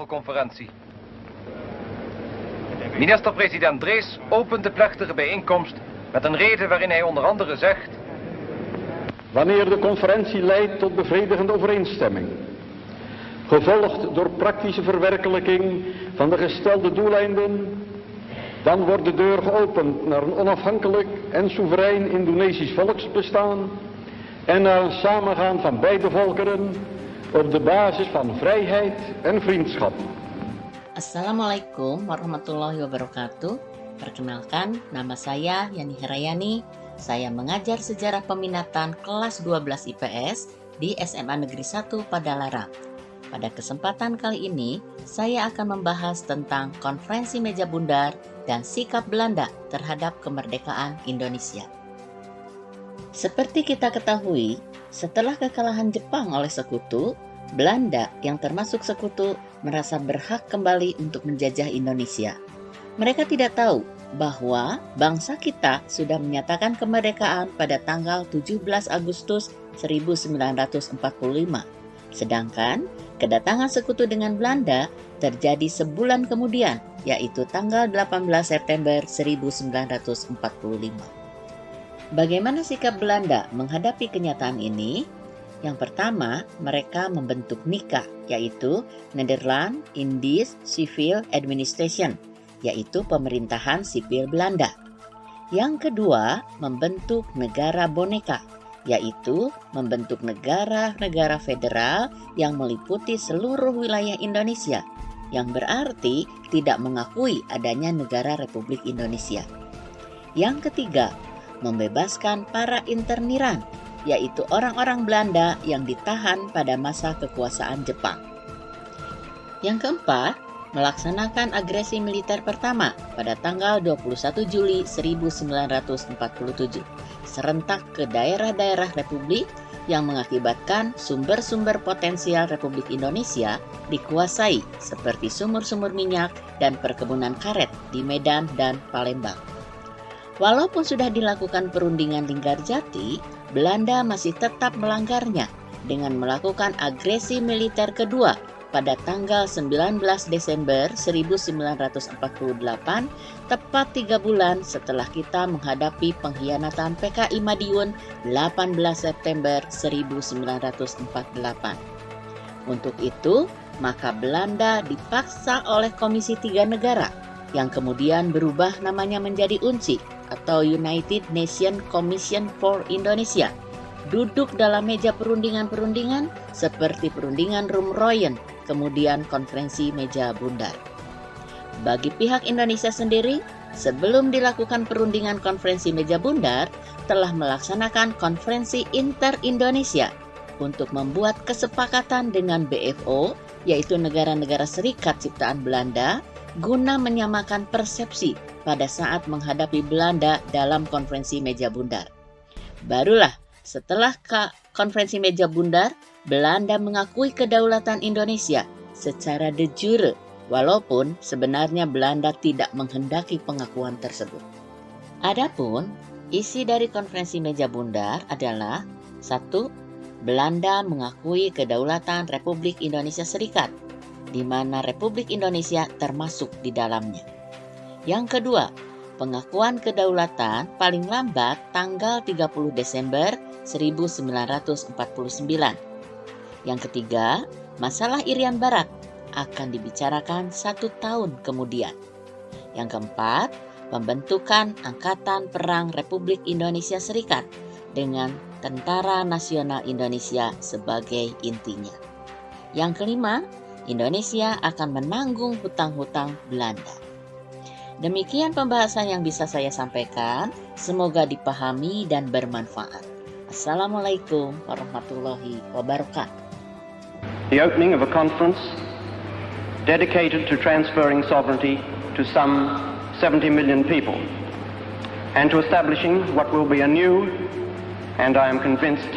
conferentie. Minister-president Drees opent de plechtige bijeenkomst met een rede waarin hij onder andere zegt: wanneer de conferentie leidt tot bevredigende overeenstemming, gevolgd door praktische verwerkelijking van de gestelde doeleinden, dan wordt de deur geopend naar een onafhankelijk en soeverein Indonesisch volksbestaan en naar een samengaan van beide volkeren op de basis van vrijheid en vriendschap. Assalamualaikum warahmatullahi wabarakatuh. Perkenalkan, nama saya Yani Herayani. Saya mengajar sejarah peminatan kelas 12 IPS di SMA Negeri 1 Padalarang. Pada kesempatan kali ini, saya akan membahas tentang Konferensi Meja Bundar dan sikap Belanda terhadap kemerdekaan Indonesia. Seperti kita ketahui, setelah kekalahan Jepang oleh sekutu, Belanda yang termasuk sekutu merasa berhak kembali untuk menjajah Indonesia. Mereka tidak tahu bahwa bangsa kita sudah menyatakan kemerdekaan pada tanggal 17 Agustus 1945. Sedangkan kedatangan sekutu dengan Belanda terjadi sebulan kemudian, yaitu tanggal 18 September 1945. Bagaimana sikap Belanda menghadapi kenyataan ini? Yang pertama, mereka membentuk NICA, yaitu Nederland Indisch Civil Administration, yaitu pemerintahan sipil Belanda. Yang kedua, membentuk negara boneka, yaitu membentuk negara-negara federal yang meliputi seluruh wilayah Indonesia, yang berarti tidak mengakui adanya negara Republik Indonesia. Yang ketiga, membebaskan para interniran, yaitu orang-orang Belanda yang ditahan pada masa kekuasaan Jepang. Yang keempat, melaksanakan agresi militer pertama pada tanggal 21 Juli 1947, serentak ke daerah-daerah Republik yang mengakibatkan sumber-sumber potensial Republik Indonesia dikuasai seperti sumur-sumur minyak dan perkebunan karet di Medan dan Palembang. Walaupun sudah dilakukan perundingan Linggarjati, Belanda masih tetap melanggarnya dengan melakukan agresi militer kedua pada tanggal 19 Desember 1948, tepat 3 bulan setelah kita menghadapi pengkhianatan PKI Madiun 18 September 1948. Untuk itu, maka Belanda dipaksa oleh Komisi 3 Negara yang kemudian berubah namanya menjadi UNCI atau United Nations Commission for Indonesia, duduk dalam meja perundingan-perundingan seperti perundingan Rumroyen, kemudian konferensi meja bundar. Bagi pihak Indonesia sendiri, sebelum dilakukan perundingan konferensi meja bundar, telah melaksanakan konferensi inter-Indonesia untuk membuat kesepakatan dengan BFO, yaitu negara-negara serikat ciptaan Belanda, guna menyamakan persepsi pada saat menghadapi Belanda dalam konferensi meja bundar. Barulah setelah konferensi meja bundar, Belanda mengakui kedaulatan Indonesia secara de jure, walaupun sebenarnya Belanda tidak menghendaki pengakuan tersebut. Adapun isi dari konferensi meja bundar adalah 1. Belanda mengakui kedaulatan Republik Indonesia Serikat, di mana Republik Indonesia termasuk di dalamnya. Yang kedua, pengakuan kedaulatan paling lambat tanggal 30 Desember 1949. Yang ketiga, masalah Irian Barat akan dibicarakan 1 tahun kemudian. Yang keempat, pembentukan Angkatan Perang Republik Indonesia Serikat dengan Tentara Nasional Indonesia sebagai intinya. Yang kelima, Indonesia akan menanggung hutang-hutang Belanda. Demikian pembahasan yang bisa saya sampaikan, semoga dipahami dan bermanfaat. Assalamualaikum warahmatullahi wabarakatuh. The opening of a conference dedicated to transferring sovereignty to some 70 million people and to establishing what will be a new and I am convinced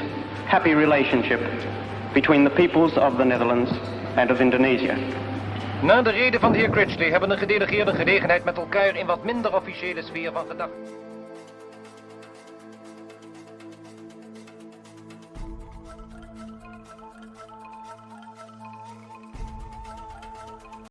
happy relationship between the peoples of the Netherlands and of Indonesia. Na de reden van de heer Critchley hebben de gedelegeerden gelegenheid met elkaar in wat minder officiële sfeer van gedachten.